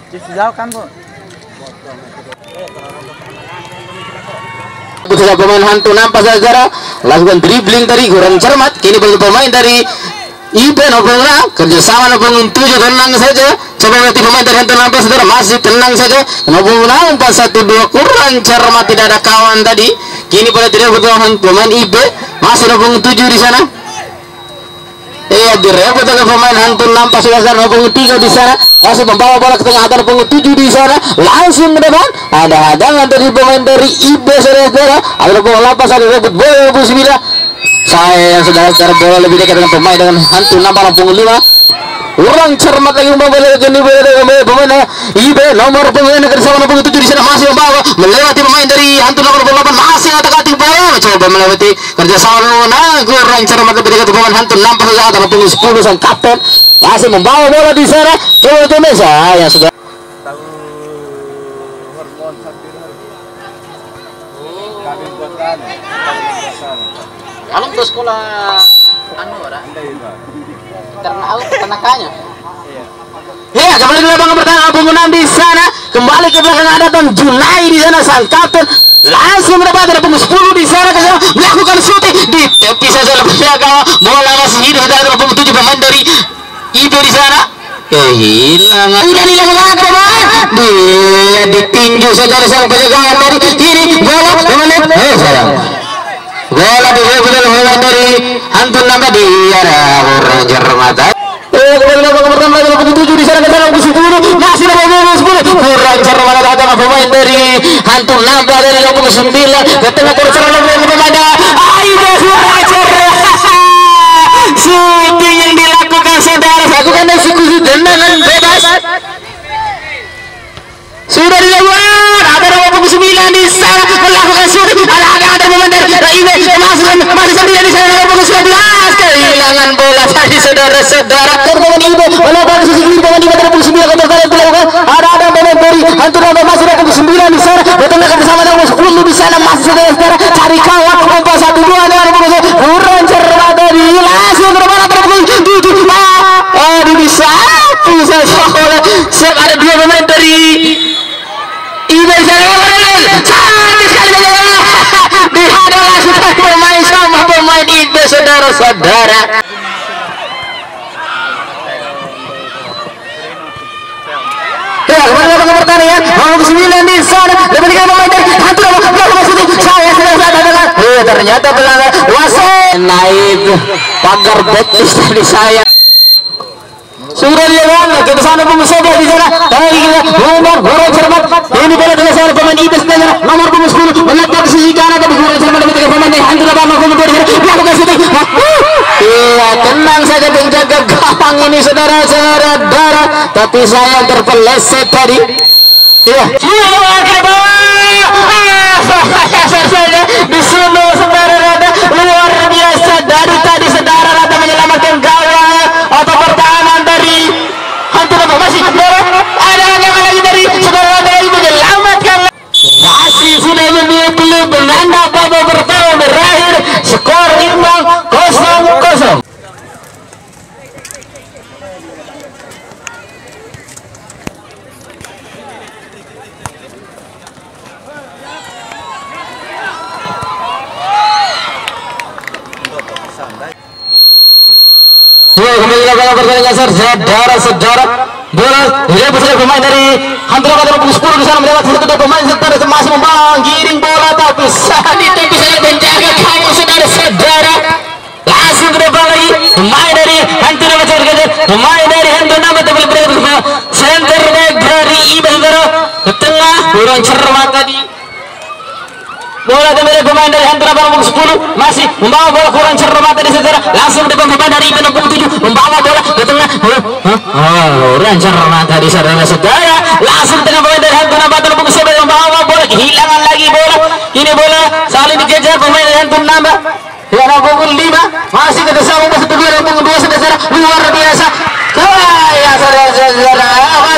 Jauh kan bu? Betul pemain hantu nampak saudara lakukan dribbling tadi kurang cermat. Kini bagi pemain dari Iben Opera kerjasama nomor 7 tenang saja. Coba berarti pemain dari hantu nampak saudara masih tenang saja. Nomor 4-1-2 kurang cermat, tidak ada kawan tadi. Kini pada tidak bertahan pemain Ibe masih nomor 7 di sana. Direbut dengan pemain hantu nampak sudah nomor 3 di sana, masih membawa bola ke tengah, ada nomor 7 di sana, langsung ke depan, ada hadangan dari pemain dari IB saudara, ada nomor 8 ada rebut bola nomor 9. Saya yang sudah secara bola lebih dekat dengan pemain dengan hantu nampak nomor 5. Kurang cermat lagi membawa pemain IB nomor pemain kerjasama nomor 7 di sana, masih membawa melewati pemain dari hantu nomor 8, masih otak-atik bola, coba melewati kerjasama kurang cermat lebih dekat pemain hantu nampak saja ada nomor 10 sang kapten masih membawa bola di sana. Coba saya sudah Tahu hormon sambil kami buatkan kalau ke sekolah anu ora karena aku tenaganya. Ya, kembali ke lapangan pertahanan penggunaan di sana. Kembali ke belakang ada Don Junai di sana sang kapten. Langsung mendapat ada punggung 10 di sana melakukan shooting di tepi saja lepasnya kawan. Bola masih hidup ada punggung 7 pemain dari itu di sana. Kehilangan. Udah hilang lagi pemain. Dia ditinju saja di sana penjagaan dari kiri bola pemain. Sayang. Bola direbut oleh pemain dari hantu nampak di arah orang Jermata. Pertama nomor 7 di sana ke sana 10 masih nomor 10 kurang cermat ada pemain dari hantu nampak dari nomor 9 ke tengah kurang nomor pemain Aida suara shooting yang dilakukan saudara, lakukan eksekusi tendangan bebas sudah dilakukan, ada nomor 9 di sana melakukan shooting, ada pemain dari masih sambil di sana nomor 11 kehilangan bola tadi saudara-saudara. Pemain Ibe melakukan sisi kiri pemain Ibe nomor 9 dilakukan, ada pemain dari hantu nomor masih nomor 9 di sana bertengah bersama nomor 10 di sana masih saudara-saudara cari kawan nomor 1-2 dengan nomor 1 kurang cermat dari langsung ke depan terpukul bisa oleh siap ada 2 pemain dari Ibe cantik sekali dihadang langsung pemain sama pemain Ibe saudara-saudara. Ya, kembali ke pertandingan nomor 9 di sana lebih dengan pemain dari hantu nomor shooting saya selesai dengan ternyata belakang wasit naik pagar betis dari saya sudah dilakukan ke sana pengusah di sana karena kita nomor kurang cermat ini bola dengan sana pemain Ibis nomor 10 meletak di sisi kanan tapi kurang cermat dengan pemain dari hantu nomor 2 melakukan shooting. Iya, tenang saja penjaga gawang ini saudara-saudara, tapi saya terpeleset tadi. Iya, saja disuruh saudara-saudara luar biasa dari tadi saudara-saudara menyelamatkan gawang atau pertahanan dari hantu nomor masih ada lagi dari saudara-saudara itu menyelamatkan masih sudah belum menanda babak pertama berakhir skor imbang 0-0. Kembali ke lapangan pertandingan saudara-saudara, bola direbut oleh pemain dari hantu nomor 10 di sana melewati satu pemain serta masih membawa giring bola tapi saat itu bisa menjaga kamu saudara-saudara langsung ke depan lagi pemain dari hantu nomor 10 pemain dari hantu nomor 10 center back dari Iba saudara ke tengah kurang cermat tadi. Bola dari pemain dari hantu nomor 10 masih membawa bola kurang cermat dari saudara langsung depan pemain dari Iben nomor 7 membawa bola ke tengah kurang cermat dari saudara-saudara langsung tengah pemain dari hantu nomor 10 membawa bola kehilangan lagi bola ini bola saling dikejar pemain dari hantu nomor yang nomor 5 masih kerjasama nomor 2 saudara luar biasa kaya saudara-saudara.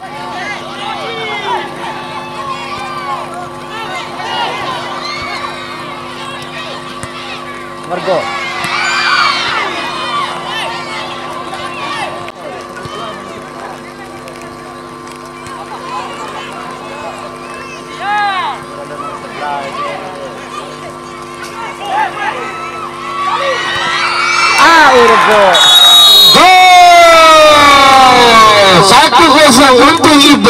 Margo. Gol. Gol 1-0 untuk IB.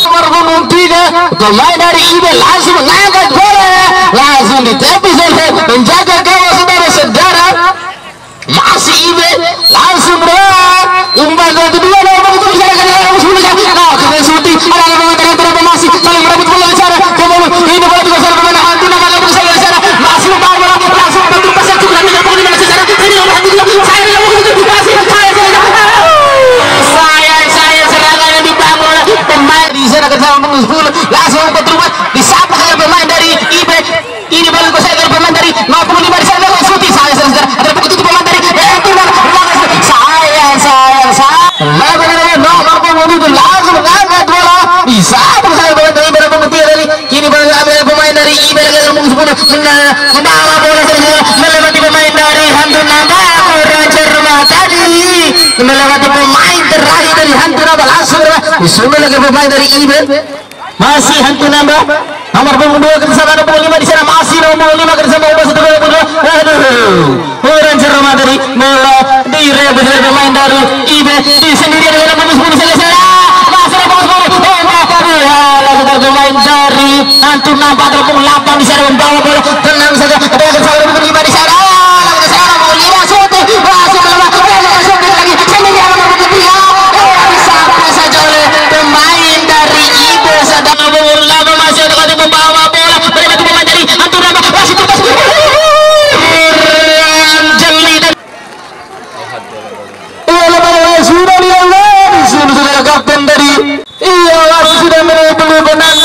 Nomor punggung 3 pemain dari IB langsung mengangkat bola, langsung ditepis oleh penjaga gawang saudara-saudara. Masih IB langsung bergerak umpan kedua nomor itu bisa kemudian shooting ada pemain masih saling merebut bola di sana, kemudian ini bola juga salah pemain hantu namanya bersama di sana, masih membawa bola langsung bentuk pasang cukup dan 35 menit secara ini nomor hantu juga saya serangan yang dibangun pemain di sana bersama pengurus 10 langsung berubah disapa oleh pemain dari IB. Ini bola saya dari pemain dari 55 di sana shooting saya ada begitu pemain dari nomor punggung itu langsung mengangkat bola bisa bersama pemain dari IB dari kini bola ambil pemain dari IB dengan punggung 10 membawa bola melewati pemain dari hantu nama Raja Rumah tadi melewati pemain terakhir dari hantu nama langsung disuruh lagi pemain dari IB masih hantu nama nomor punggung 2 kerjasama nomor 5 di sana masih nomor 5 kerjasama nomor 1 Raja Rumah tadi bola direbut oleh pemain dari IB di sendirian dengan punggung 10 selesai masih nomor 10 lalu pemain dari hantu nampak terpunggung 8 di sana membawa bola tenang saja ada kerjasama nomor 5 di sana lalu saya nomor 5 shooting langsung lagi sendirian nomor 3 sampai saja oleh pemain dari IB sedang nomor 8 masih ada membawa bola berarti pemain dari hantu nampak masih tugas jeli dan sudah kapten dari sudah menerima benang